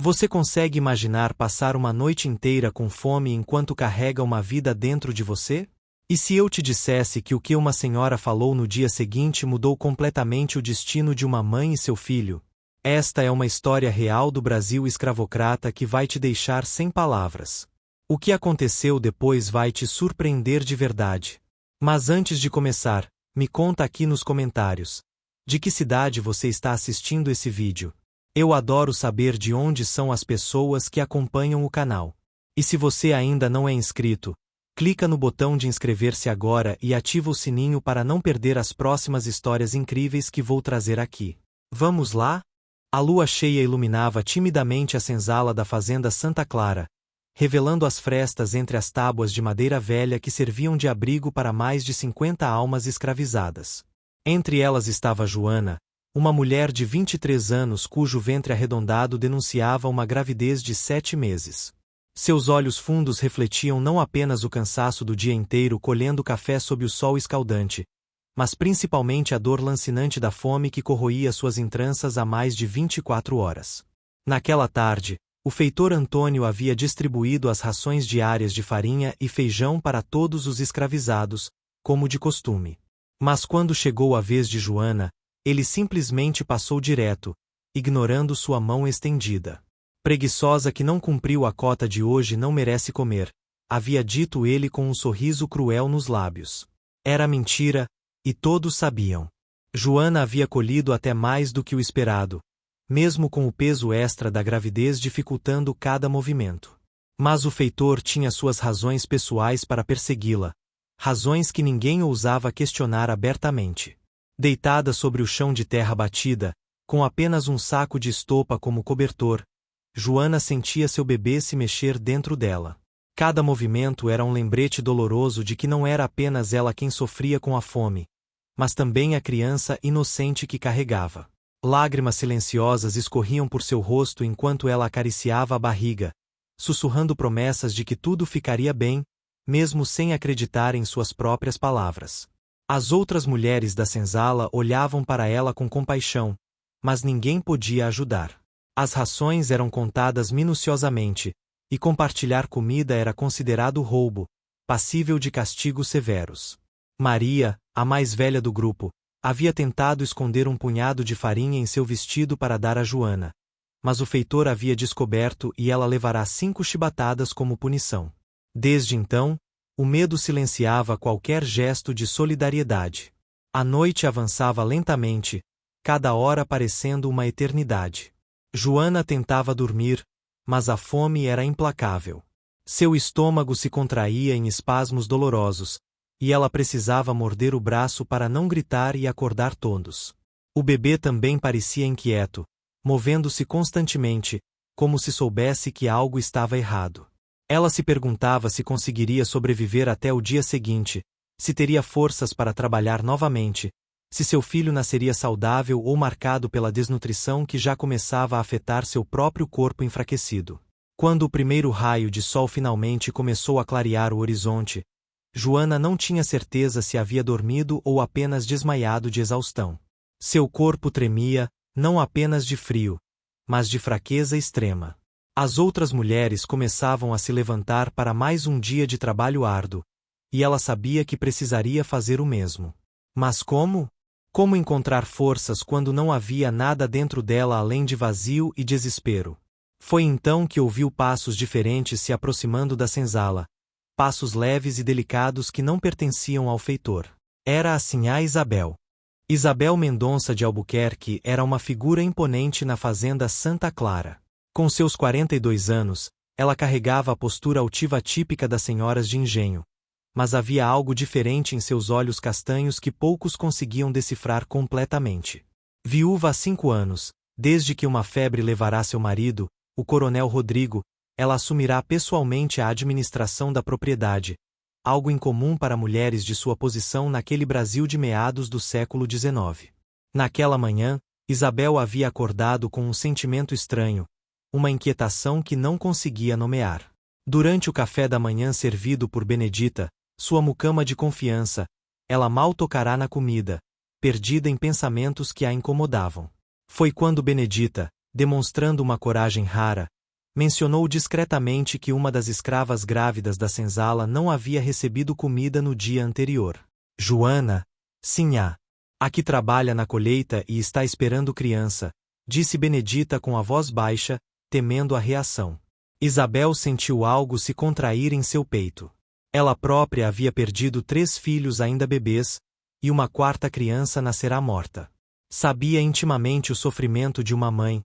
Você consegue imaginar passar uma noite inteira com fome enquanto carrega uma vida dentro de você? E se eu te dissesse que o que uma senhora falou no dia seguinte mudou completamente o destino de uma mãe e seu filho? Esta é uma história real do Brasil escravocrata que vai te deixar sem palavras. O que aconteceu depois vai te surpreender de verdade. Mas antes de começar, me conta aqui nos comentários. De que cidade você está assistindo esse vídeo? Eu adoro saber de onde são as pessoas que acompanham o canal. E se você ainda não é inscrito, clica no botão de inscrever-se agora e ativa o sininho para não perder as próximas histórias incríveis que vou trazer aqui. Vamos lá? A lua cheia iluminava timidamente a senzala da fazenda Santa Clara, revelando as frestas entre as tábuas de madeira velha que serviam de abrigo para mais de 50 almas escravizadas. Entre elas estava Joana, uma mulher de 23 anos cujo ventre arredondado denunciava uma gravidez de 7 meses. Seus olhos fundos refletiam não apenas o cansaço do dia inteiro colhendo café sob o sol escaldante, mas principalmente a dor lancinante da fome que corroía suas entranças há mais de 24 horas. Naquela tarde, o feitor Antônio havia distribuído as rações diárias de farinha e feijão para todos os escravizados, como de costume. Mas quando chegou a vez de Joana, ele simplesmente passou direto, ignorando sua mão estendida. Preguiçosa que não cumpriu a cota de hoje não merece comer, havia dito ele com um sorriso cruel nos lábios. Era mentira, e todos sabiam. Joana havia colhido até mais do que o esperado, mesmo com o peso extra da gravidez dificultando cada movimento. Mas o feitor tinha suas razões pessoais para persegui-la, razões que ninguém ousava questionar abertamente. Deitada sobre o chão de terra batida, com apenas um saco de estopa como cobertor, Joana sentia seu bebê se mexer dentro dela. Cada movimento era um lembrete doloroso de que não era apenas ela quem sofria com a fome, mas também a criança inocente que carregava. Lágrimas silenciosas escorriam por seu rosto enquanto ela acariciava a barriga, sussurrando promessas de que tudo ficaria bem, mesmo sem acreditar em suas próprias palavras. As outras mulheres da senzala olhavam para ela com compaixão, mas ninguém podia ajudar. As rações eram contadas minuciosamente, e compartilhar comida era considerado roubo, passível de castigos severos. Maria, a mais velha do grupo, havia tentado esconder um punhado de farinha em seu vestido para dar a Joana, mas o feitor havia descoberto e ela levará 5 chibatadas como punição. Desde então, o medo silenciava qualquer gesto de solidariedade. A noite avançava lentamente, cada hora parecendo uma eternidade. Joana tentava dormir, mas a fome era implacável. Seu estômago se contraía em espasmos dolorosos, e ela precisava morder o braço para não gritar e acordar todos. O bebê também parecia inquieto, movendo-se constantemente, como se soubesse que algo estava errado. Ela se perguntava se conseguiria sobreviver até o dia seguinte, se teria forças para trabalhar novamente, se seu filho nasceria saudável ou marcado pela desnutrição que já começava a afetar seu próprio corpo enfraquecido. Quando o primeiro raio de sol finalmente começou a clarear o horizonte, Joana não tinha certeza se havia dormido ou apenas desmaiado de exaustão. Seu corpo tremia, não apenas de frio, mas de fraqueza extrema. As outras mulheres começavam a se levantar para mais um dia de trabalho árduo, e ela sabia que precisaria fazer o mesmo. Mas como? Como encontrar forças quando não havia nada dentro dela além de vazio e desespero? Foi então que ouviu passos diferentes se aproximando da senzala, passos leves e delicados que não pertenciam ao feitor. Era a sinhá Isabel. Isabel Mendonça de Albuquerque era uma figura imponente na fazenda Santa Clara. Com seus 42 anos, ela carregava a postura altiva típica das senhoras de engenho, mas havia algo diferente em seus olhos castanhos que poucos conseguiam decifrar completamente. Viúva há 5 anos, desde que uma febre levará seu marido, o coronel Rodrigo, ela assumirá pessoalmente a administração da propriedade, algo incomum para mulheres de sua posição naquele Brasil de meados do século XIX. Naquela manhã, Isabel havia acordado com um sentimento estranho, uma inquietação que não conseguia nomear. Durante o café da manhã servido por Benedita, sua mucama de confiança, ela mal tocará na comida, perdida em pensamentos que a incomodavam. Foi quando Benedita, demonstrando uma coragem rara, mencionou discretamente que uma das escravas grávidas da senzala não havia recebido comida no dia anterior. Joana, sinhá, a que trabalha na colheita e está esperando criança, disse Benedita com a voz baixa, temendo a reação. Isabel sentiu algo se contrair em seu peito. Ela própria havia perdido 3 filhos ainda bebês, e uma 4ª criança nascerá morta. Sabia intimamente o sofrimento de uma mãe,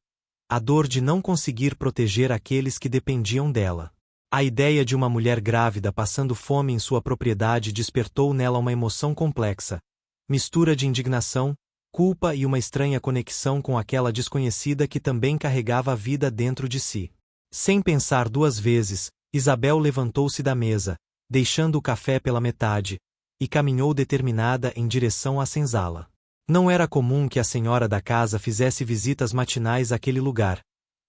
a dor de não conseguir proteger aqueles que dependiam dela. A ideia de uma mulher grávida passando fome em sua propriedade despertou nela uma emoção complexa, mistura de indignação, culpa e uma estranha conexão com aquela desconhecida que também carregava a vida dentro de si. Sem pensar 2 vezes, Isabel levantou-se da mesa, deixando o café pela metade, e caminhou determinada em direção à senzala. Não era comum que a senhora da casa fizesse visitas matinais àquele lugar,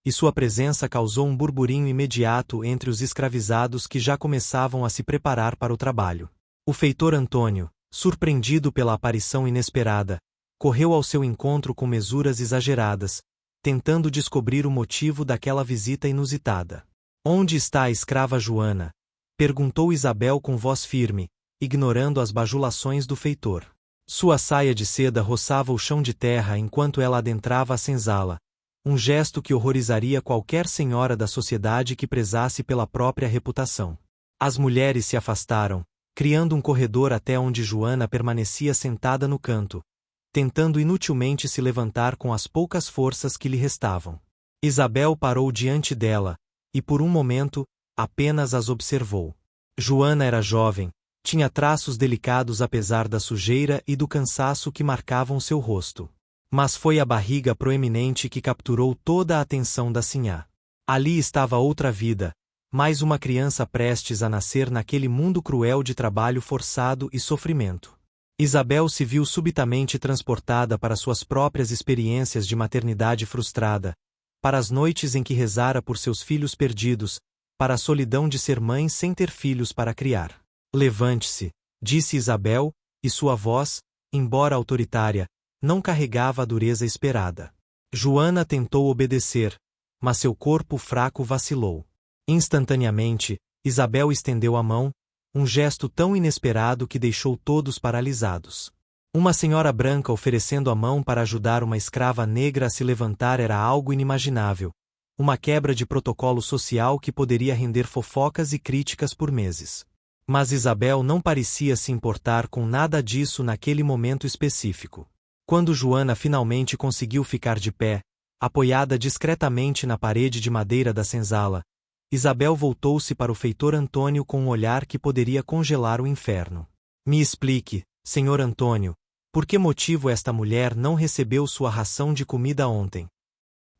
e sua presença causou um burburinho imediato entre os escravizados que já começavam a se preparar para o trabalho. O feitor Antônio, surpreendido pela aparição inesperada, correu ao seu encontro com mesuras exageradas, tentando descobrir o motivo daquela visita inusitada. "Onde está a escrava Joana?" perguntou Isabel com voz firme, ignorando as bajulações do feitor. Sua saia de seda roçava o chão de terra enquanto ela adentrava a senzala, um gesto que horrorizaria qualquer senhora da sociedade que prezasse pela própria reputação. As mulheres se afastaram, criando um corredor até onde Joana permanecia sentada no canto, tentando inutilmente se levantar com as poucas forças que lhe restavam. Isabel parou diante dela, e por um momento, apenas as observou. Joana era jovem, tinha traços delicados apesar da sujeira e do cansaço que marcavam seu rosto. Mas foi a barriga proeminente que capturou toda a atenção da sinhá. Ali estava outra vida, mais uma criança prestes a nascer naquele mundo cruel de trabalho forçado e sofrimento. Isabel se viu subitamente transportada para suas próprias experiências de maternidade frustrada, para as noites em que rezara por seus filhos perdidos, para a solidão de ser mãe sem ter filhos para criar. "Levante-se", disse Isabel, e sua voz, embora autoritária, não carregava a dureza esperada. Joana tentou obedecer, mas seu corpo fraco vacilou. Instantaneamente, Isabel estendeu a mão, um gesto tão inesperado que deixou todos paralisados. Uma senhora branca oferecendo a mão para ajudar uma escrava negra a se levantar era algo inimaginável, uma quebra de protocolo social que poderia render fofocas e críticas por meses. Mas Isabel não parecia se importar com nada disso naquele momento específico. Quando Joana finalmente conseguiu ficar de pé, apoiada discretamente na parede de madeira da senzala, Isabel voltou-se para o feitor Antônio com um olhar que poderia congelar o inferno. "Me explique, senhor Antônio, por que motivo esta mulher não recebeu sua ração de comida ontem?"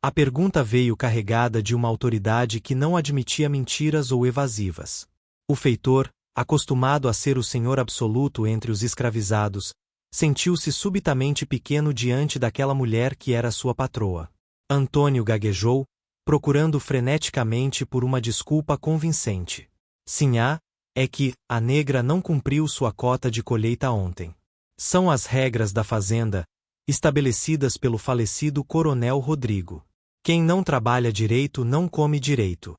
A pergunta veio carregada de uma autoridade que não admitia mentiras ou evasivas. O feitor, acostumado a ser o senhor absoluto entre os escravizados, sentiu-se subitamente pequeno diante daquela mulher que era sua patroa. Antônio gaguejou, procurando freneticamente por uma desculpa convincente. "Sinhá, é que a negra não cumpriu sua cota de colheita ontem. São as regras da fazenda, estabelecidas pelo falecido Coronel Rodrigo. Quem não trabalha direito não come direito."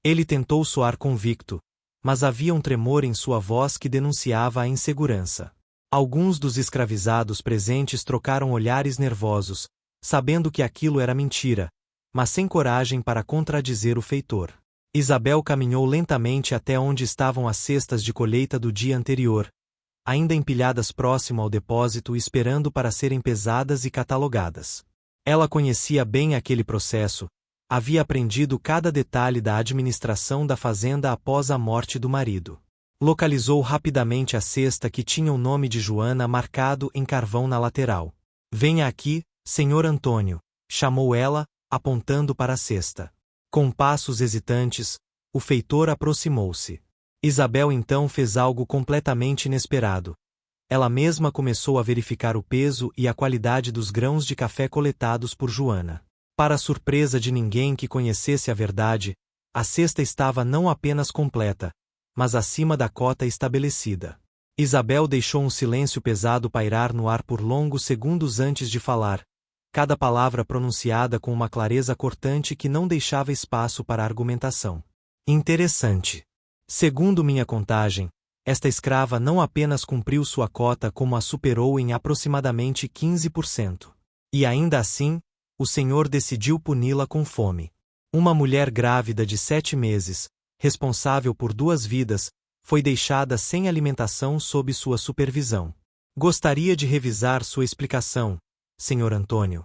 Ele tentou soar convicto, mas havia um tremor em sua voz que denunciava a insegurança. Alguns dos escravizados presentes trocaram olhares nervosos, sabendo que aquilo era mentira, mas sem coragem para contradizer o feitor. Isabel caminhou lentamente até onde estavam as cestas de colheita do dia anterior, ainda empilhadas próximo ao depósito esperando para serem pesadas e catalogadas. Ela conhecia bem aquele processo, havia aprendido cada detalhe da administração da fazenda após a morte do marido. Localizou rapidamente a cesta que tinha o nome de Joana marcado em carvão na lateral. "Venha aqui, senhor Antônio", chamou ela, apontando para a cesta. Com passos hesitantes, o feitor aproximou-se. Isabel então fez algo completamente inesperado. Ela mesma começou a verificar o peso e a qualidade dos grãos de café coletados por Joana. Para a surpresa de ninguém que conhecesse a verdade, a cesta estava não apenas completa, mas acima da cota estabelecida. Isabel deixou um silêncio pesado pairar no ar por longos segundos antes de falar, cada palavra pronunciada com uma clareza cortante que não deixava espaço para argumentação. Interessante. Segundo minha contagem, esta escrava não apenas cumpriu sua cota como a superou em aproximadamente 15%. E ainda assim, o Senhor decidiu puni-la com fome. Uma mulher grávida de 7 meses, responsável por 2 vidas, foi deixada sem alimentação sob sua supervisão. Gostaria de revisar sua explicação, Sr. Antônio.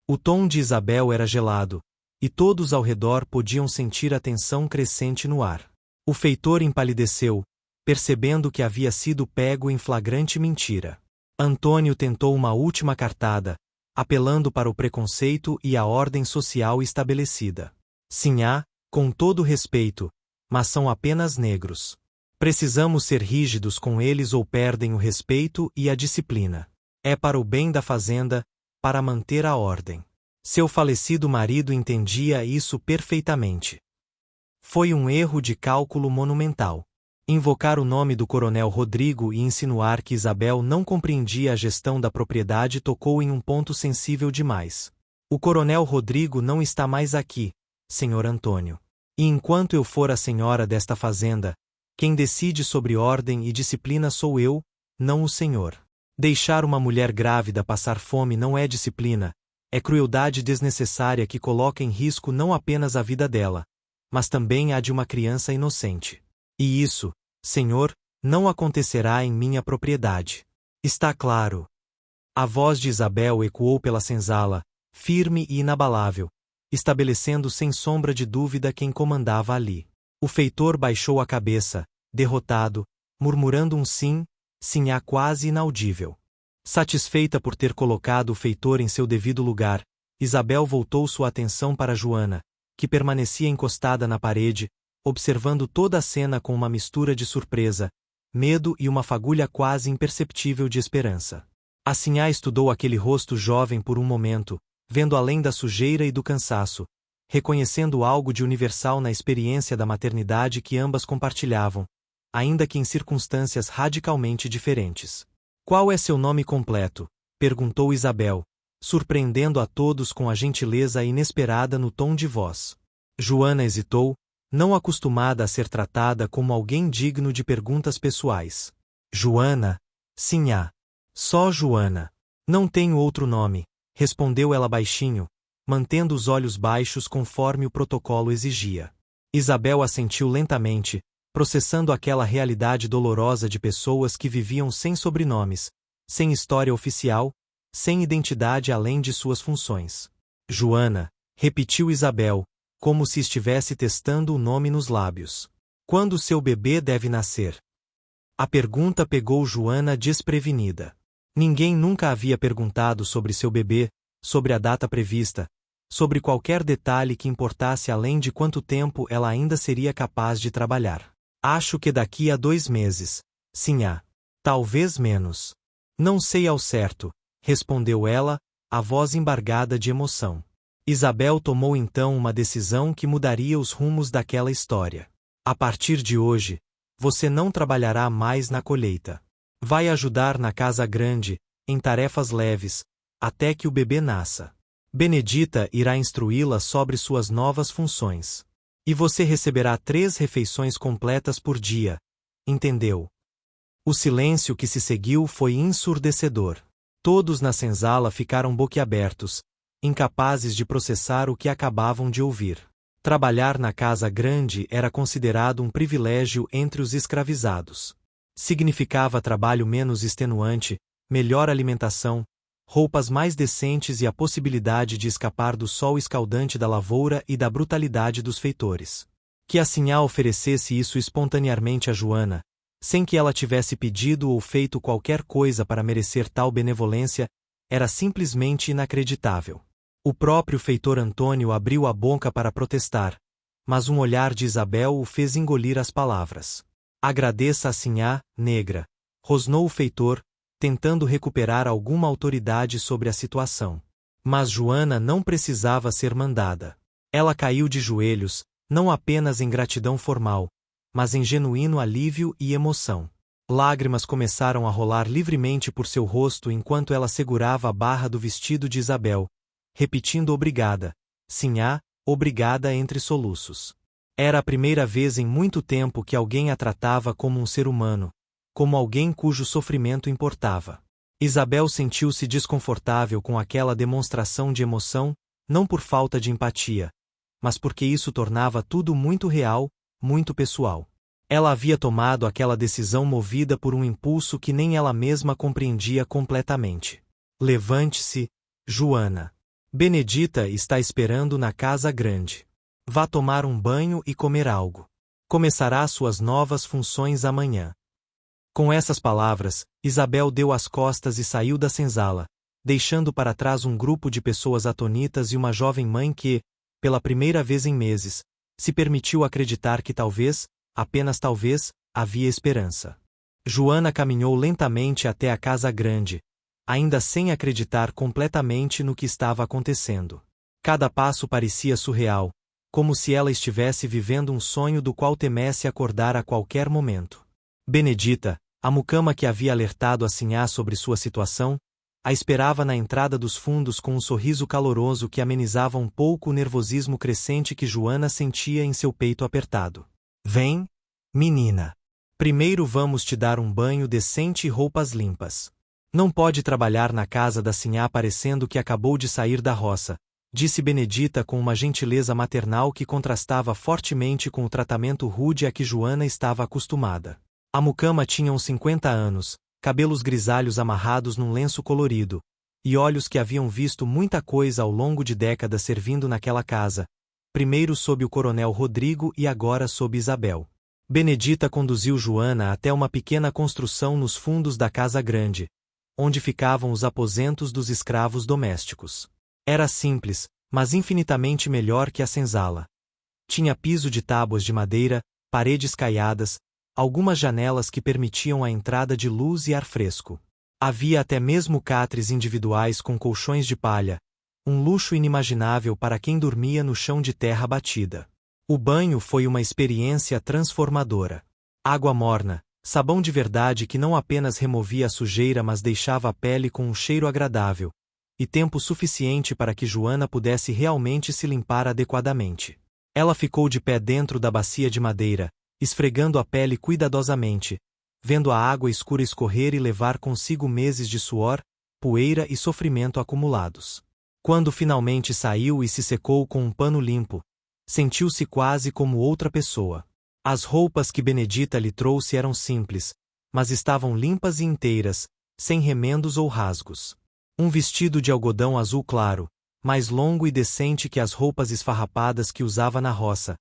O tom de Isabel era gelado, e todos ao redor podiam sentir a tensão crescente no ar. O feitor empalideceu, percebendo que havia sido pego em flagrante mentira. Antônio tentou uma última cartada, apelando para o preconceito e a ordem social estabelecida. Sinhá, com todo respeito, mas são apenas negros. Precisamos ser rígidos com eles ou perdem o respeito e a disciplina. É para o bem da fazenda, para manter a ordem. Seu falecido marido entendia isso perfeitamente. Foi um erro de cálculo monumental. Invocar o nome do coronel Rodrigo e insinuar que Isabel não compreendia a gestão da propriedade tocou em um ponto sensível demais. O coronel Rodrigo não está mais aqui, Sr. Antônio. E enquanto eu for a senhora desta fazenda, quem decide sobre ordem e disciplina sou eu, não o senhor. Deixar uma mulher grávida passar fome não é disciplina, é crueldade desnecessária que coloca em risco não apenas a vida dela, mas também a de uma criança inocente. E isso, senhor, não acontecerá em minha propriedade. Está claro. A voz de Isabel ecoou pela senzala, firme e inabalável, estabelecendo sem sombra de dúvida quem comandava ali. O feitor baixou a cabeça, derrotado, murmurando um sim, sinhá quase inaudível. Satisfeita por ter colocado o feitor em seu devido lugar, Isabel voltou sua atenção para Joana, que permanecia encostada na parede, observando toda a cena com uma mistura de surpresa, medo e uma fagulha quase imperceptível de esperança. A sinhá estudou aquele rosto jovem por um momento, vendo além da sujeira e do cansaço, reconhecendo algo de universal na experiência da maternidade que ambas compartilhavam, ainda que em circunstâncias radicalmente diferentes. Qual é seu nome completo? Perguntou Isabel, surpreendendo a todos com a gentileza inesperada no tom de voz. Joana hesitou, não acostumada a ser tratada como alguém digno de perguntas pessoais. Joana? Sinhá. Só Joana. Não tenho outro nome, respondeu ela baixinho, mantendo os olhos baixos conforme o protocolo exigia. Isabel assentiu lentamente, processando aquela realidade dolorosa de pessoas que viviam sem sobrenomes, sem história oficial, sem identidade além de suas funções. Joana, repetiu Isabel, como se estivesse testando o nome nos lábios. Quando seu bebê deve nascer? A pergunta pegou Joana desprevenida. Ninguém nunca havia perguntado sobre seu bebê, sobre a data prevista, sobre qualquer detalhe que importasse além de quanto tempo ela ainda seria capaz de trabalhar. Acho que daqui a 2 meses, sinhá. Talvez menos. Não sei ao certo, respondeu ela, a voz embargada de emoção. Isabel tomou então uma decisão que mudaria os rumos daquela história. A partir de hoje, você não trabalhará mais na colheita. Vai ajudar na casa grande, em tarefas leves, até que o bebê nasça. Benedita irá instruí-la sobre suas novas funções. E você receberá 3 refeições completas por dia, entendeu? O silêncio que se seguiu foi ensurdecedor. Todos na senzala ficaram boquiabertos, incapazes de processar o que acabavam de ouvir. Trabalhar na casa grande era considerado um privilégio entre os escravizados. Significava trabalho menos extenuante, melhor alimentação, roupas mais decentes e a possibilidade de escapar do sol escaldante da lavoura e da brutalidade dos feitores. Que a sinhá oferecesse isso espontaneamente a Joana, sem que ela tivesse pedido ou feito qualquer coisa para merecer tal benevolência, era simplesmente inacreditável. O próprio feitor Antônio abriu a boca para protestar, mas um olhar de Isabel o fez engolir as palavras. Agradeça a sinhá, negra, rosnou o feitor, tentando recuperar alguma autoridade sobre a situação. Mas Joana não precisava ser mandada. Ela caiu de joelhos, não apenas em gratidão formal, mas em genuíno alívio e emoção. Lágrimas começaram a rolar livremente por seu rosto enquanto ela segurava a barra do vestido de Isabel, repetindo obrigada, sinhá, obrigada entre soluços. Era a primeira vez em muito tempo que alguém a tratava como um ser humano, como alguém cujo sofrimento importava. Isabel sentiu-se desconfortável com aquela demonstração de emoção, não por falta de empatia, mas porque isso tornava tudo muito real, muito pessoal. Ela havia tomado aquela decisão movida por um impulso que nem ela mesma compreendia completamente. Levante-se, Joana. Benedita está esperando na casa grande. Vá tomar um banho e comer algo. Começará suas novas funções amanhã. Com essas palavras, Isabel deu as costas e saiu da senzala, deixando para trás um grupo de pessoas atonitas e uma jovem mãe que, pela primeira vez em meses, se permitiu acreditar que talvez, apenas talvez, havia esperança. Joana caminhou lentamente até a casa grande, ainda sem acreditar completamente no que estava acontecendo. Cada passo parecia surreal, como se ela estivesse vivendo um sonho do qual temesse acordar a qualquer momento. Benedita, a mucama que havia alertado a sinhá sobre sua situação, a esperava na entrada dos fundos com um sorriso caloroso que amenizava um pouco o nervosismo crescente que Joana sentia em seu peito apertado. Vem, menina. Primeiro vamos te dar um banho decente e roupas limpas. Não pode trabalhar na casa da sinhá parecendo que acabou de sair da roça, disse Benedita com uma gentileza maternal que contrastava fortemente com o tratamento rude a que Joana estava acostumada. A mucama tinha uns 50 anos, cabelos grisalhos amarrados num lenço colorido, e olhos que haviam visto muita coisa ao longo de décadas servindo naquela casa, primeiro sob o coronel Rodrigo e agora sob Isabel. Benedita conduziu Joana até uma pequena construção nos fundos da casa grande, onde ficavam os aposentos dos escravos domésticos. Era simples, mas infinitamente melhor que a senzala. Tinha piso de tábuas de madeira, paredes caiadas, algumas janelas que permitiam a entrada de luz e ar fresco. Havia até mesmo catres individuais com colchões de palha, um luxo inimaginável para quem dormia no chão de terra batida. O banho foi uma experiência transformadora. Água morna, sabão de verdade que não apenas removia a sujeira mas deixava a pele com um cheiro agradável, e tempo suficiente para que Joana pudesse realmente se limpar adequadamente. Ela ficou de pé dentro da bacia de madeira, esfregando a pele cuidadosamente, vendo a água escura escorrer e levar consigo meses de suor, poeira e sofrimento acumulados. Quando finalmente saiu e se secou com um pano limpo, sentiu-se quase como outra pessoa. As roupas que Benedita lhe trouxe eram simples, mas estavam limpas e inteiras, sem remendos ou rasgos. Um vestido de algodão azul claro, mais longo e decente que as roupas esfarrapadas que usava na roça,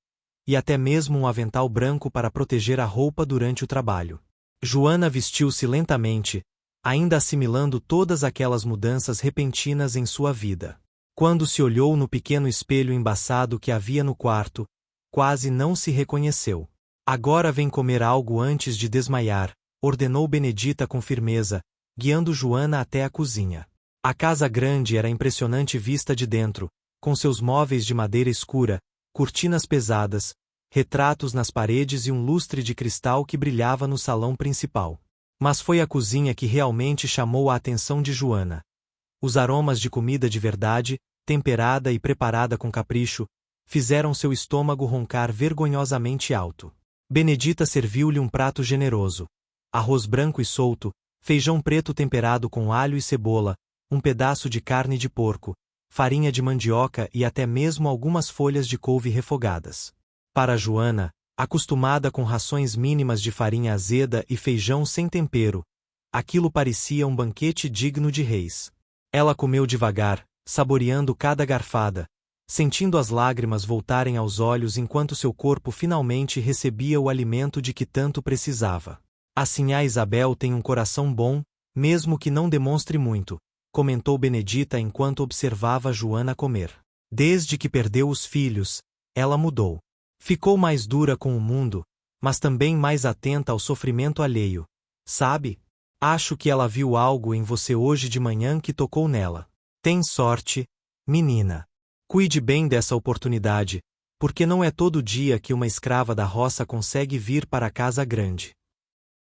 e até mesmo um avental branco para proteger a roupa durante o trabalho. Joana vestiu-se lentamente, ainda assimilando todas aquelas mudanças repentinas em sua vida. Quando se olhou no pequeno espelho embaçado que havia no quarto, quase não se reconheceu. Agora vem comer algo antes de desmaiar, ordenou Benedita com firmeza, guiando Joana até a cozinha. A casa grande era impressionante vista de dentro, com seus móveis de madeira escura, cortinas pesadas, retratos nas paredes e um lustre de cristal que brilhava no salão principal. Mas foi a cozinha que realmente chamou a atenção de Joana. Os aromas de comida de verdade, temperada e preparada com capricho, fizeram seu estômago roncar vergonhosamente alto. Benedita serviu-lhe um prato generoso: arroz branco e solto, feijão preto temperado com alho e cebola, um pedaço de carne de porco, farinha de mandioca e até mesmo algumas folhas de couve refogadas. Para Joana, acostumada com rações mínimas de farinha azeda e feijão sem tempero, aquilo parecia um banquete digno de reis. Ela comeu devagar, saboreando cada garfada, sentindo as lágrimas voltarem aos olhos enquanto seu corpo finalmente recebia o alimento de que tanto precisava. A sinhá Isabel tem um coração bom, mesmo que não demonstre muito, comentou Benedita enquanto observava Joana comer. Desde que perdeu os filhos, ela mudou. Ficou mais dura com o mundo, mas também mais atenta ao sofrimento alheio. Sabe? Acho que ela viu algo em você hoje de manhã que tocou nela. Tem sorte, menina. Cuide bem dessa oportunidade, porque não é todo dia que uma escrava da roça consegue vir para a casa grande.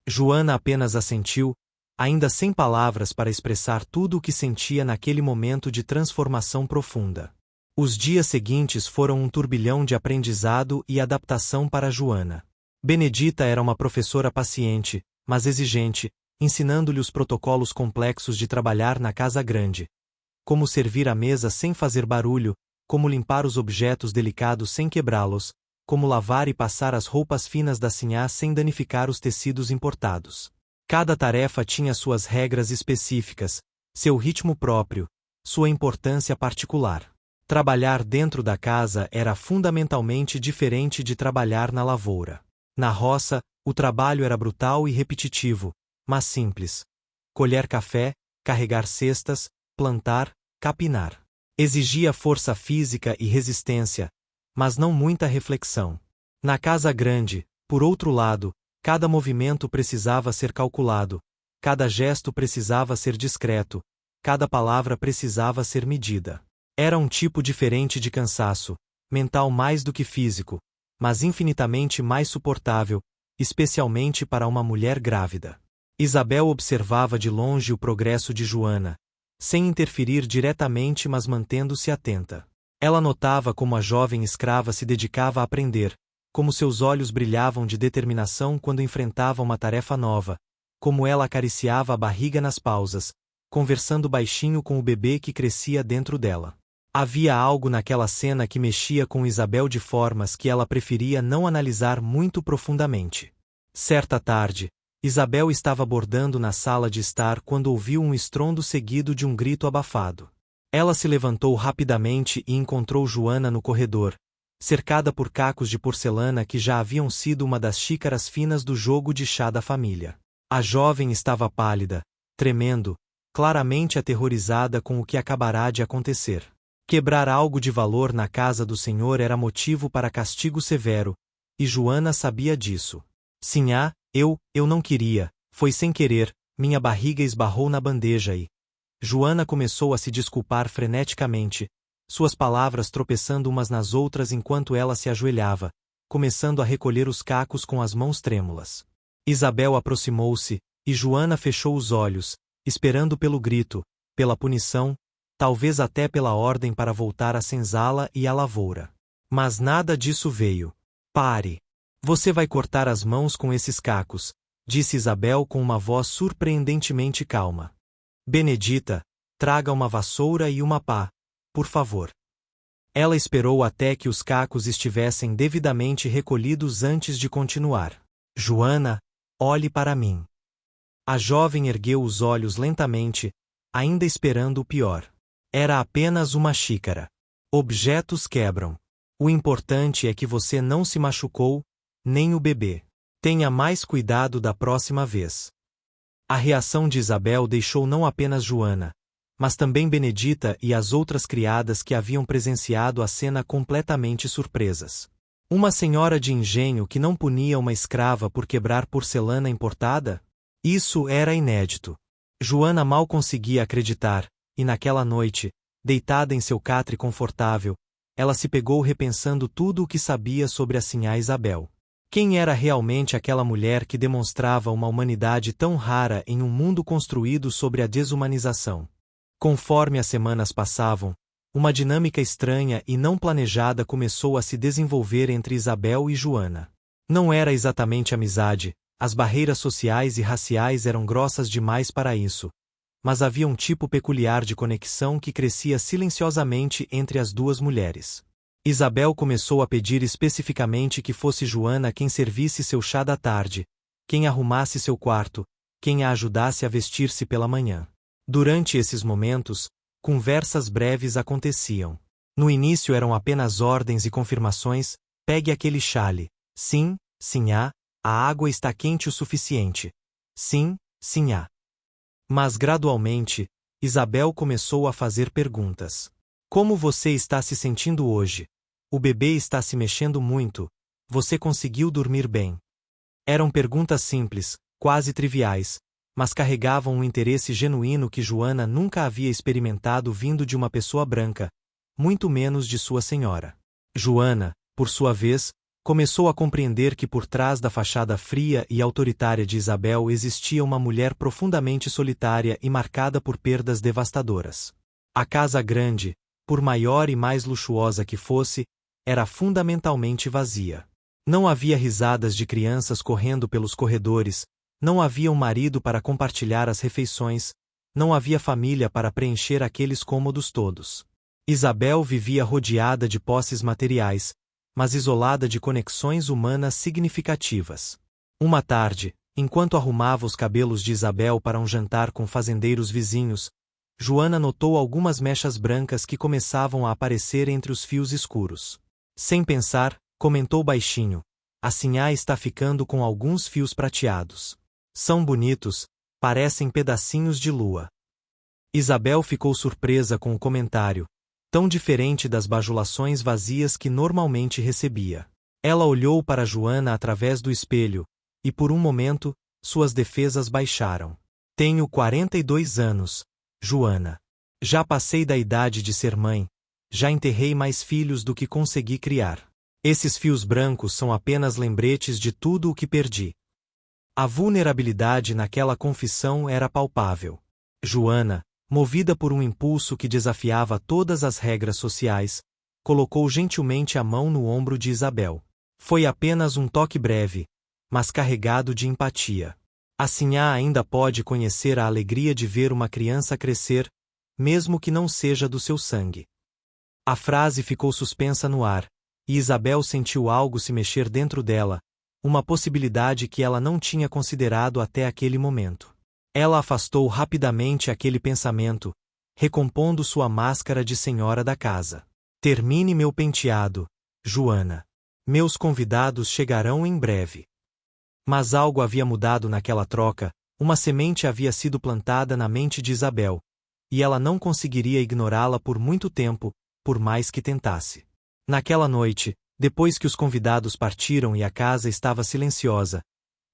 Joana apenas assentiu, ainda sem palavras para expressar tudo o que sentia naquele momento de transformação profunda. Os dias seguintes foram um turbilhão de aprendizado e adaptação para Joana. Benedita era uma professora paciente, mas exigente, ensinando-lhe os protocolos complexos de trabalhar na casa grande. Como servir a mesa sem fazer barulho, como limpar os objetos delicados sem quebrá-los, como lavar e passar as roupas finas da sinhá sem danificar os tecidos importados. Cada tarefa tinha suas regras específicas, seu ritmo próprio, sua importância particular. Trabalhar dentro da casa era fundamentalmente diferente de trabalhar na lavoura. Na roça, o trabalho era brutal e repetitivo, mas simples. Colher café, carregar cestas, plantar, capinar. Exigia força física e resistência, mas não muita reflexão. Na casa grande, por outro lado, cada movimento precisava ser calculado, cada gesto precisava ser discreto, cada palavra precisava ser medida. Era um tipo diferente de cansaço, mental mais do que físico, mas infinitamente mais suportável, especialmente para uma mulher grávida. Isabel observava de longe o progresso de Joana, sem interferir diretamente mas mantendo-se atenta. Ela notava como a jovem escrava se dedicava a aprender, como seus olhos brilhavam de determinação quando enfrentava uma tarefa nova, como ela acariciava a barriga nas pausas, conversando baixinho com o bebê que crescia dentro dela. Havia algo naquela cena que mexia com Isabel de formas que ela preferia não analisar muito profundamente. Certa tarde, Isabel estava bordando na sala de estar quando ouviu um estrondo seguido de um grito abafado. Ela se levantou rapidamente e encontrou Joana no corredor, cercada por cacos de porcelana que já haviam sido uma das xícaras finas do jogo de chá da família. A jovem estava pálida, tremendo, claramente aterrorizada com o que acabará de acontecer. Quebrar algo de valor na casa do Senhor era motivo para castigo severo, e Joana sabia disso. Sinhá, eu não queria, foi sem querer, minha barriga esbarrou na bandeja e... Joana começou a se desculpar freneticamente, suas palavras tropeçando umas nas outras enquanto ela se ajoelhava, começando a recolher os cacos com as mãos trêmulas. Isabel aproximou-se, e Joana fechou os olhos, esperando pelo grito, pela punição, talvez até pela ordem para voltar à senzala e à lavoura. Mas nada disso veio. Pare! Você vai cortar as mãos com esses cacos, disse Isabel com uma voz surpreendentemente calma. Benedita, traga uma vassoura e uma pá, por favor. Ela esperou até que os cacos estivessem devidamente recolhidos antes de continuar. Joana, olhe para mim. A jovem ergueu os olhos lentamente, ainda esperando o pior. Era apenas uma xícara. Objetos quebram. O importante é que você não se machucou, nem o bebê. Tenha mais cuidado da próxima vez. A reação de Isabel deixou não apenas Joana, mas também Benedita e as outras criadas que haviam presenciado a cena completamente surpresas. Uma senhora de engenho que não punia uma escrava por quebrar porcelana importada? Isso era inédito. Joana mal conseguia acreditar, e naquela noite, deitada em seu catre confortável, ela se pegou repensando tudo o que sabia sobre a sinhá Isabel. Quem era realmente aquela mulher que demonstrava uma humanidade tão rara em um mundo construído sobre a desumanização? Conforme as semanas passavam, uma dinâmica estranha e não planejada começou a se desenvolver entre Isabel e Joana. Não era exatamente amizade, as barreiras sociais e raciais eram grossas demais para isso, mas havia um tipo peculiar de conexão que crescia silenciosamente entre as duas mulheres. Isabel começou a pedir especificamente que fosse Joana quem servisse seu chá da tarde, quem arrumasse seu quarto, quem a ajudasse a vestir-se pela manhã. Durante esses momentos, conversas breves aconteciam. No início eram apenas ordens e confirmações: pegue aquele chale. Sim, sinhá, a água está quente o suficiente. Sim, sinhá. Mas gradualmente, Isabel começou a fazer perguntas. Como você está se sentindo hoje? O bebê está se mexendo muito. Você conseguiu dormir bem? Eram perguntas simples, quase triviais, mas carregavam um interesse genuíno que Joana nunca havia experimentado vindo de uma pessoa branca, muito menos de sua senhora. Joana, por sua vez, Começou a compreender que por trás da fachada fria e autoritária de Isabel existia uma mulher profundamente solitária e marcada por perdas devastadoras. A casa grande, por maior e mais luxuosa que fosse, era fundamentalmente vazia. Não havia risadas de crianças correndo pelos corredores, não havia um marido para compartilhar as refeições, não havia família para preencher aqueles cômodos todos. Isabel vivia rodeada de posses materiais, mas isolada de conexões humanas significativas. Uma tarde, enquanto arrumava os cabelos de Isabel para um jantar com fazendeiros vizinhos, Joana notou algumas mechas brancas que começavam a aparecer entre os fios escuros. Sem pensar, comentou baixinho: "A sinhá está ficando com alguns fios prateados. São bonitos, parecem pedacinhos de lua." Isabel ficou surpresa com o comentário, tão diferente das bajulações vazias que normalmente recebia. Ela olhou para Joana através do espelho, e por um momento, suas defesas baixaram. "Tenho 42 anos, Joana. Já passei da idade de ser mãe, já enterrei mais filhos do que consegui criar. Esses fios brancos são apenas lembretes de tudo o que perdi." A vulnerabilidade naquela confissão era palpável. Joana, movida por um impulso que desafiava todas as regras sociais, colocou gentilmente a mão no ombro de Isabel. Foi apenas um toque breve, mas carregado de empatia. A sinhá ainda pode conhecer a alegria de ver uma criança crescer, mesmo que não seja do seu sangue. A frase ficou suspensa no ar, e Isabel sentiu algo se mexer dentro dela, uma possibilidade que ela não tinha considerado até aquele momento. Ela afastou rapidamente aquele pensamento, recompondo sua máscara de senhora da casa. "Termine meu penteado, Joana. Meus convidados chegarão em breve." Mas algo havia mudado naquela troca, uma semente havia sido plantada na mente de Isabel, e ela não conseguiria ignorá-la por muito tempo, por mais que tentasse. Naquela noite, depois que os convidados partiram e a casa estava silenciosa,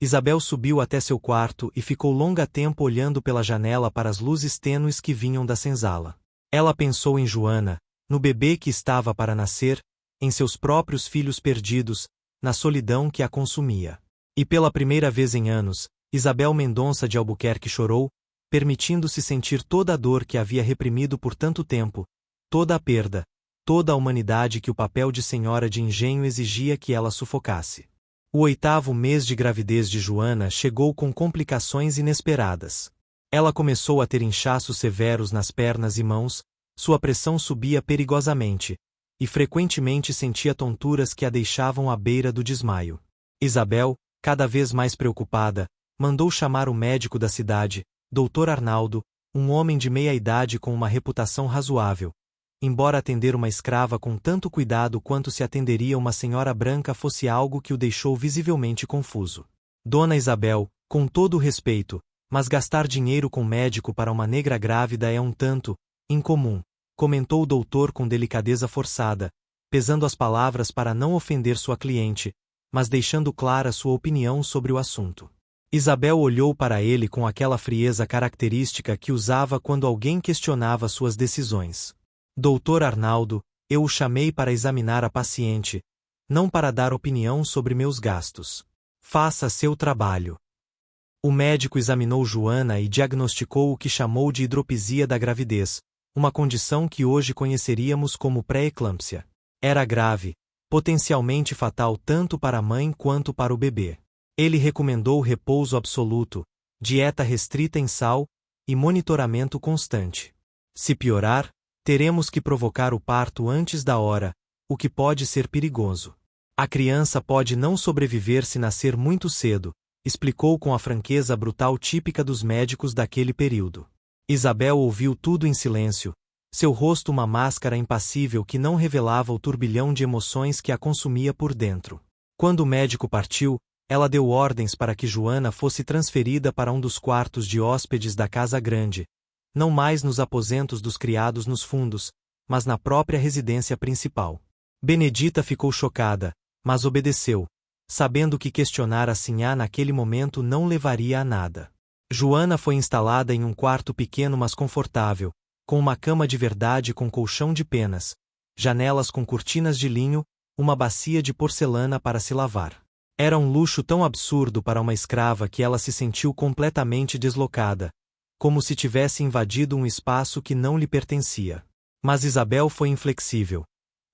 Isabel subiu até seu quarto e ficou longo tempo olhando pela janela para as luzes tênues que vinham da senzala. Ela pensou em Joana, no bebê que estava para nascer, em seus próprios filhos perdidos, na solidão que a consumia. E pela primeira vez em anos, Isabel Mendonça de Albuquerque chorou, permitindo-se sentir toda a dor que havia reprimido por tanto tempo, toda a perda, toda a humanidade que o papel de senhora de engenho exigia que ela sufocasse. O 8º mês de gravidez de Joana chegou com complicações inesperadas. Ela começou a ter inchaços severos nas pernas e mãos, sua pressão subia perigosamente, e frequentemente sentia tonturas que a deixavam à beira do desmaio. Isabel, cada vez mais preocupada, mandou chamar o médico da cidade, Dr. Arnaldo, um homem de meia idade com uma reputação razoável. Embora atender uma escrava com tanto cuidado quanto se atenderia uma senhora branca fosse algo que o deixou visivelmente confuso. "Dona Isabel, com todo o respeito, mas gastar dinheiro com médico para uma negra grávida é um tanto incomum", comentou o doutor com delicadeza forçada, pesando as palavras para não ofender sua cliente, mas deixando clara sua opinião sobre o assunto. Isabel olhou para ele com aquela frieza característica que usava quando alguém questionava suas decisões. "Doutor Arnaldo, eu o chamei para examinar a paciente, não para dar opinião sobre meus gastos. Faça seu trabalho." O médico examinou Joana e diagnosticou o que chamou de hidropisia da gravidez, uma condição que hoje conheceríamos como pré-eclâmpsia. Era grave, potencialmente fatal tanto para a mãe quanto para o bebê. Ele recomendou repouso absoluto, dieta restrita em sal e monitoramento constante. Se piorar, teremos que provocar o parto antes da hora, o que pode ser perigoso. A criança pode não sobreviver se nascer muito cedo, explicou com a franqueza brutal típica dos médicos daquele período. Isabel ouviu tudo em silêncio, seu rosto uma máscara impassível que não revelava o turbilhão de emoções que a consumia por dentro. Quando o médico partiu, ela deu ordens para que Joana fosse transferida para um dos quartos de hóspedes da casa grande, não mais nos aposentos dos criados nos fundos, mas na própria residência principal. Benedita ficou chocada, mas obedeceu, sabendo que questionar a sinhá naquele momento não levaria a nada. Joana foi instalada em um quarto pequeno mas confortável, com uma cama de verdade com colchão de penas, janelas com cortinas de linho, uma bacia de porcelana para se lavar. Era um luxo tão absurdo para uma escrava que ela se sentiu completamente deslocada, como se tivesse invadido um espaço que não lhe pertencia. Mas Isabel foi inflexível.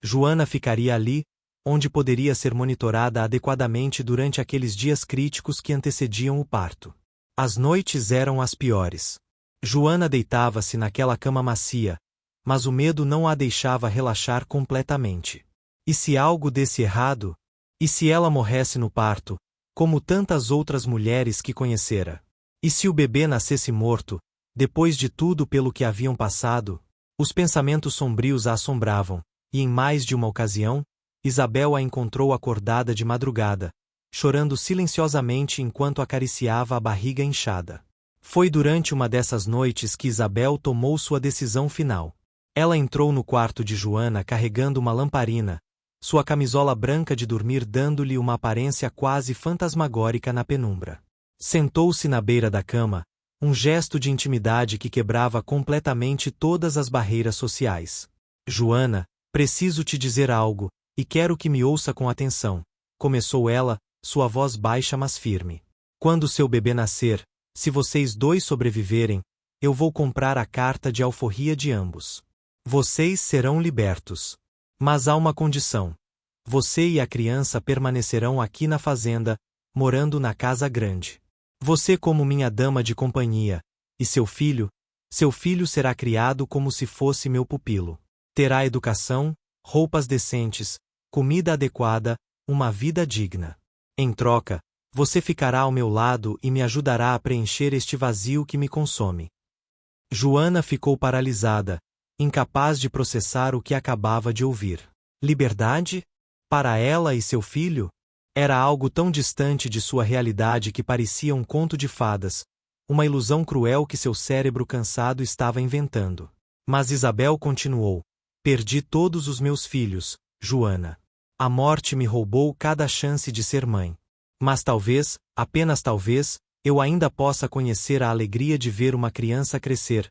Joana ficaria ali, onde poderia ser monitorada adequadamente durante aqueles dias críticos que antecediam o parto. As noites eram as piores. Joana deitava-se naquela cama macia, mas o medo não a deixava relaxar completamente. E se algo desse errado? E se ela morresse no parto, como tantas outras mulheres que conhecera? E se o bebê nascesse morto, depois de tudo pelo que haviam passado? Os pensamentos sombrios a assombravam, e em mais de uma ocasião, Isabel a encontrou acordada de madrugada, chorando silenciosamente enquanto acariciava a barriga inchada. Foi durante uma dessas noites que Isabel tomou sua decisão final. Ela entrou no quarto de Joana carregando uma lamparina, sua camisola branca de dormir dando-lhe uma aparência quase fantasmagórica na penumbra. Sentou-se na beira da cama, um gesto de intimidade que quebrava completamente todas as barreiras sociais. Joana, preciso te dizer algo, e quero que me ouça com atenção, começou ela, sua voz baixa mas firme. Quando seu bebê nascer, se vocês dois sobreviverem, eu vou comprar a carta de alforria de ambos. Vocês serão libertos. Mas há uma condição. Você e a criança permanecerão aqui na fazenda, morando na casa grande. Você como minha dama de companhia, e seu filho será criado como se fosse meu pupilo. Terá educação, roupas decentes, comida adequada, uma vida digna. Em troca, você ficará ao meu lado e me ajudará a preencher este vazio que me consome. Joana ficou paralisada, incapaz de processar o que acabava de ouvir. Liberdade? Para ela e seu filho? Era algo tão distante de sua realidade que parecia um conto de fadas, uma ilusão cruel que seu cérebro cansado estava inventando. Mas Isabel continuou: perdi todos os meus filhos, Joana. A morte me roubou cada chance de ser mãe. Mas talvez, apenas talvez, eu ainda possa conhecer a alegria de ver uma criança crescer,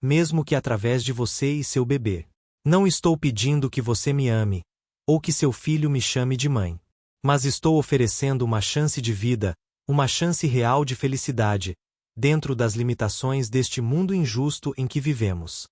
mesmo que através de você e seu bebê. Não estou pedindo que você me ame, ou que seu filho me chame de mãe. Mas estou oferecendo uma chance de vida, uma chance real de felicidade, dentro das limitações deste mundo injusto em que vivemos.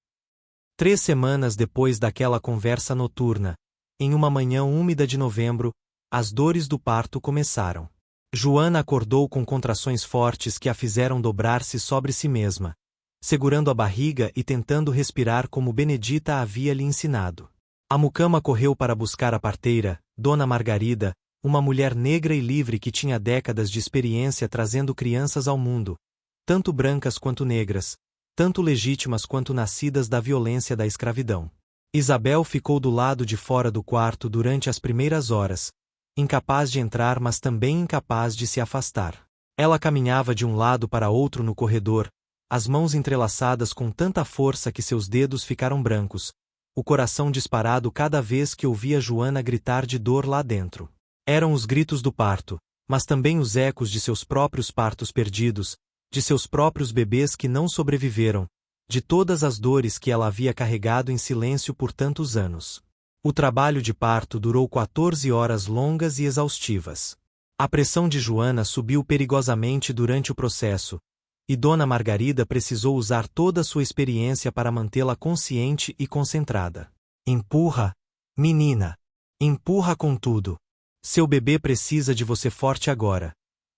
3 semanas depois daquela conversa noturna, em uma manhã úmida de novembro, as dores do parto começaram. Joana acordou com contrações fortes que a fizeram dobrar-se sobre si mesma, segurando a barriga e tentando respirar como Benedita havia lhe ensinado. A mucama correu para buscar a parteira, Dona Margarida, uma mulher negra e livre que tinha décadas de experiência trazendo crianças ao mundo, tanto brancas quanto negras, tanto legítimas quanto nascidas da violência da escravidão. Isabel ficou do lado de fora do quarto durante as primeiras horas, incapaz de entrar mas também incapaz de se afastar. Ela caminhava de um lado para outro no corredor, as mãos entrelaçadas com tanta força que seus dedos ficaram brancos, o coração disparado cada vez que ouvia Joana gritar de dor lá dentro. Eram os gritos do parto, mas também os ecos de seus próprios partos perdidos, de seus próprios bebês que não sobreviveram, de todas as dores que ela havia carregado em silêncio por tantos anos. O trabalho de parto durou 14 horas longas e exaustivas. A pressão de Joana subiu perigosamente durante o processo, e Dona Margarida precisou usar toda a sua experiência para mantê-la consciente e concentrada. Empurra, menina! Empurra com tudo! Seu bebê precisa de você forte agora!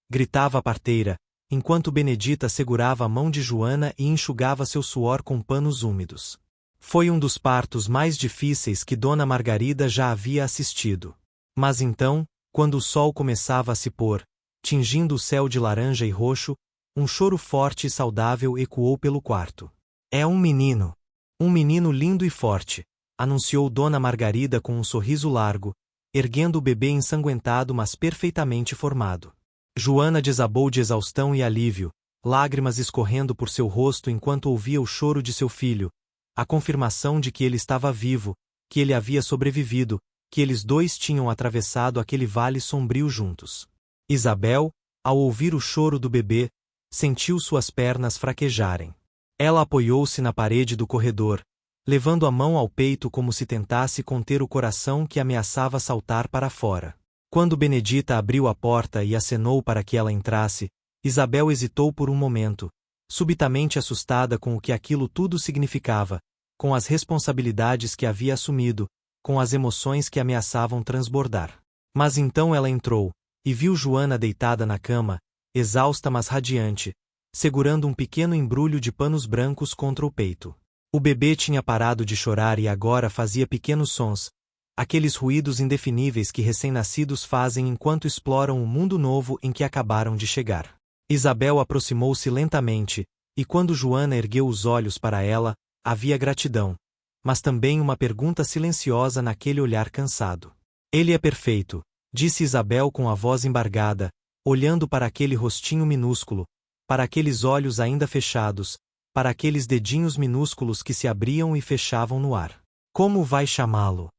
Gritava a parteira, enquanto Benedita segurava a mão de Joana e enxugava seu suor com panos úmidos. Foi um dos partos mais difíceis que Dona Margarida já havia assistido. Mas então, quando o sol começava a se pôr, tingindo o céu de laranja e roxo, um choro forte e saudável ecoou pelo quarto. É um menino! Um menino lindo e forte, anunciou Dona Margarida com um sorriso largo, erguendo o bebê ensanguentado mas perfeitamente formado. Joana desabou de exaustão e alívio, lágrimas escorrendo por seu rosto enquanto ouvia o choro de seu filho, a confirmação de que ele estava vivo, que ele havia sobrevivido, que eles dois tinham atravessado aquele vale sombrio juntos. Isabel, ao ouvir o choro do bebê, sentiu suas pernas fraquejarem. Ela apoiou-se na parede do corredor, levando a mão ao peito como se tentasse conter o coração que ameaçava saltar para fora. Quando Benedita abriu a porta e acenou para que ela entrasse, Isabel hesitou por um momento, subitamente assustada com o que aquilo tudo significava, com as responsabilidades que havia assumido, com as emoções que ameaçavam transbordar. Mas então ela entrou, e viu Joana deitada na cama, exausta mas radiante, segurando um pequeno embrulho de panos brancos contra o peito. O bebê tinha parado de chorar e agora fazia pequenos sons, aqueles ruídos indefiníveis que recém-nascidos fazem enquanto exploram o mundo novo em que acabaram de chegar. Isabel aproximou-se lentamente, e quando Joana ergueu os olhos para ela, havia gratidão, mas também uma pergunta silenciosa naquele olhar cansado. Ele é perfeito, disse Isabel com a voz embargada, olhando para aquele rostinho minúsculo, para aqueles olhos ainda fechados, para aqueles dedinhos minúsculos que se abriam e fechavam no ar. Como vai chamá-lo?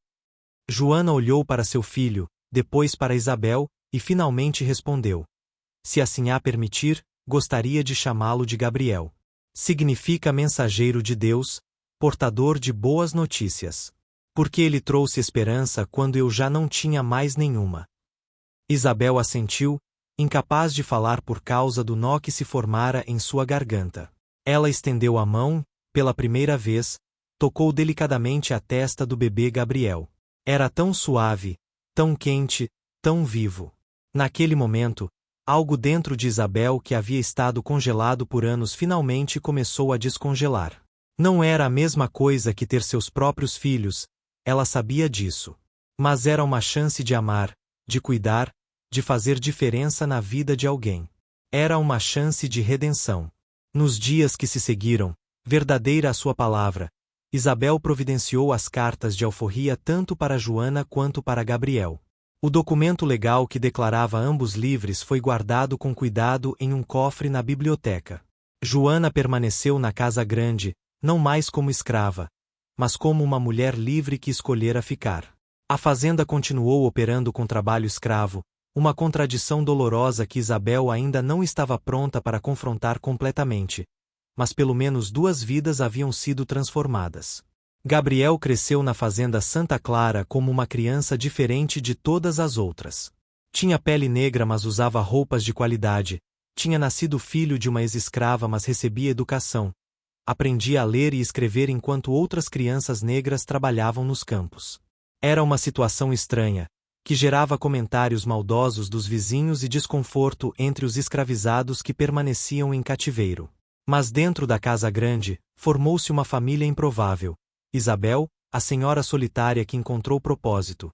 Joana olhou para seu filho, depois para Isabel, e finalmente respondeu. Se assim a permitir, gostaria de chamá-lo de Gabriel. Significa mensageiro de Deus, portador de boas notícias. Porque ele trouxe esperança quando eu já não tinha mais nenhuma. Isabel assentiu, incapaz de falar por causa do nó que se formara em sua garganta. Ela estendeu a mão, pela primeira vez, tocou delicadamente a testa do bebê Gabriel. Era tão suave, tão quente, tão vivo. Naquele momento, algo dentro de Isabel que havia estado congelado por anos finalmente começou a descongelar. Não era a mesma coisa que ter seus próprios filhos, ela sabia disso. Mas era uma chance de amar, de cuidar, de fazer diferença na vida de alguém. Era uma chance de redenção. Nos dias que se seguiram, verdadeira a sua palavra, Isabel providenciou as cartas de alforria tanto para Joana quanto para Gabriel. O documento legal que declarava ambos livres foi guardado com cuidado em um cofre na biblioteca. Joana permaneceu na casa grande, não mais como escrava, mas como uma mulher livre que escolhera ficar. A fazenda continuou operando com trabalho escravo, uma contradição dolorosa que Isabel ainda não estava pronta para confrontar completamente, mas pelo menos 2 vidas haviam sido transformadas. Gabriel cresceu na fazenda Santa Clara como uma criança diferente de todas as outras. Tinha pele negra mas usava roupas de qualidade, tinha nascido filho de uma ex-escrava mas recebia educação. Aprendia a ler e escrever enquanto outras crianças negras trabalhavam nos campos. Era uma situação estranha, que gerava comentários maldosos dos vizinhos e desconforto entre os escravizados que permaneciam em cativeiro. Mas dentro da casa grande, formou-se uma família improvável. Isabel, a senhora solitária que encontrou propósito.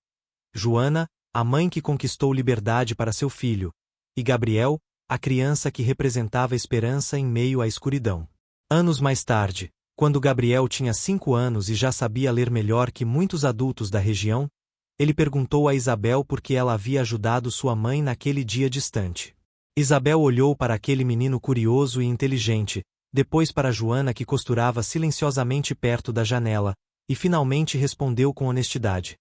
Joana, a mãe que conquistou liberdade para seu filho. E Gabriel, a criança que representava esperança em meio à escuridão. Anos mais tarde, quando Gabriel tinha 5 anos e já sabia ler melhor que muitos adultos da região, ele perguntou a Isabel por que ela havia ajudado sua mãe naquele dia distante. Isabel olhou para aquele menino curioso e inteligente, depois para Joana que costurava silenciosamente perto da janela, e finalmente respondeu com honestidade.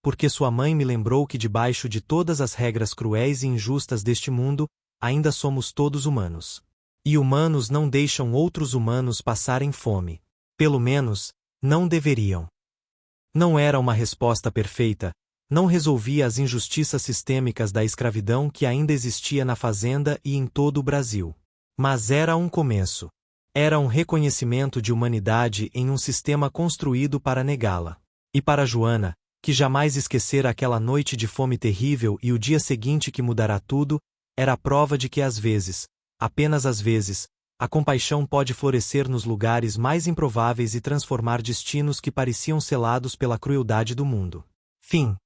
Porque sua mãe me lembrou que debaixo de todas as regras cruéis e injustas deste mundo, ainda somos todos humanos. E humanos não deixam outros humanos passarem fome. Pelo menos, não deveriam. Não era uma resposta perfeita, não resolvia as injustiças sistêmicas da escravidão que ainda existia na fazenda e em todo o Brasil. Mas era um começo. Era um reconhecimento de humanidade em um sistema construído para negá-la. E para Joana, que jamais esquecera aquela noite de fome terrível e o dia seguinte que mudará tudo, era a prova de que às vezes, apenas às vezes, a compaixão pode florescer nos lugares mais improváveis e transformar destinos que pareciam selados pela crueldade do mundo. Fim.